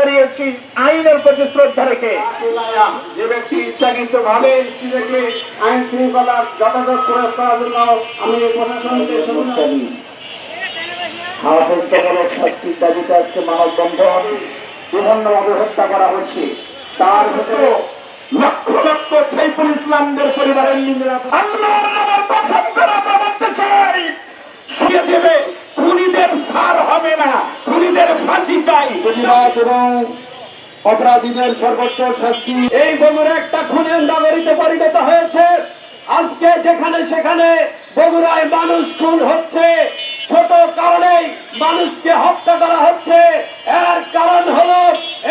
দাঁড়িয়েছি আইনের প্রতি শ্রদ্ধা রেখে। যে ব্যক্তি ইচ্ছাকৃত ভাবে নিজেকে আইন শৃঙ্খলার যথাযথ প্রয়োগ করার জন্য আমি প্রশাসনকে শাস্তির দাবিতে আজকে মানববন্ধন বিভিন্নভাবে হত্যা করা হচ্ছে। তার ভিতরে লক্ষ লক্ষ সাইফুল ইসলামদের পরিবারের বলতে চাই দেবে, খুনিদের ছাড় হবে না, খুনিদের ফাঁসি চাই। এবং অপরাধীদের সর্বোচ্চ শাস্তি। এই বগুড়া একটা খুনের নগরীতে পরিণত হয়েছে। আজকে যেখানে সেখানে বগুড়ায় মানুষ খুন হচ্ছে, ছোট কারণেই মানুষকে হত্যা করা হচ্ছে। এর কারণ হলো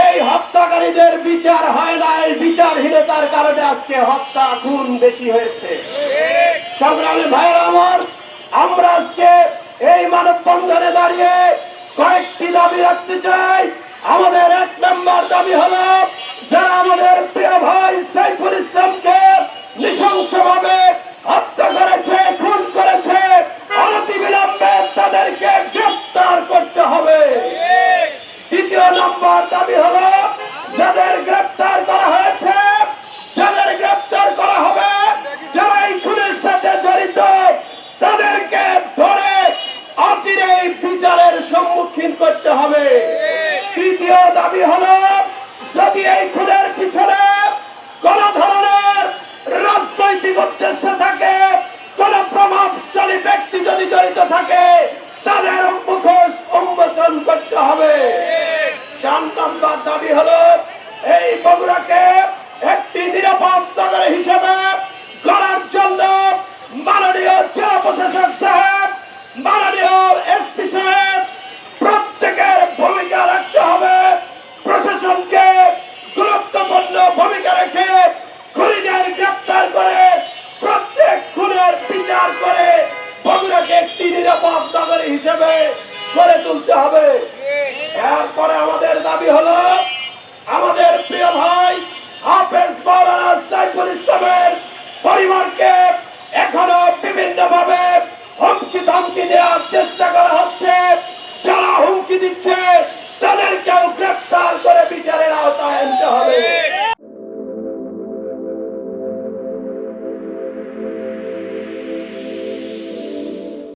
এই হত্যাকারীদের বিচার হয় না, এই বিচারহীনতার কারণে আজকে হত্যা খুন বেশি হয়েছে। সংগ্রামী ভাইয়েরা আমার, আমরা আজকে এই মানববন্ধনে দাঁড়িয়ে কয়েকটি দাবি রাখতে চাই। আমাদের 1 নম্বর দাবি হলো, যারা আমাদের প্রিয় ভাই সাইফুল ইসলামকে নৃশংসভাবে হত্যা করেছে, খুন করেছে, অনতিবিলম্বে তাদেরকে গ্রেফতার করতে হবে। দ্বিতীয় নম্বর দাবি হলো, যাদের গ্রেফতার করা হয়েছে, যাদের গ্রেফতার করা হবে, যারা এই খুনের সাথে জড়িত, তাদেরকে ধরে অচিরেই বিচারের সম্মুখীন করতে হবে। তৃতীয় দাবি হলো, যদি এই খুনের পিছনে কোন ধরনের রাজনৈতিক উদ্দেশ্য থাকে, কোন প্রভাবশালী ব্যক্তি যদি জড়িত থাকে, তাদের মুখোশ উন্মোচন করতে হবে। 4 নম্বর দাবি হলো, এই বগুড়াকে একটি নিরাপদ নগর হিসেবে করার জন্য মাননীয় জেলা প্রশাসক সাহেব, মাননীয় এসপি সাহেব প্রত্যেকের ভূমিকা রাখতে হবে। প্রশাসনকে গুরুত্বপূর্ণ ভূমিকা রেখে খুনিদের গ্রেফতার করে প্রত্যেক খুনের বিচার করে বগুড়াকে একটি নিরাপদ নগরী হিসেবে গড়ে তুলতে হবে। এরপরে আমাদের দাবি হলো, আমাদের প্রিয় ভাই হাফেজ মাওলানা সাইফুল ইসলামের পরিবারকে এখনো বিভিন্ন ভাবে হুমকি ধমকি দেওয়ার চেষ্টা করা হচ্ছে। যারা হুমকি দিচ্ছে তাদেরকে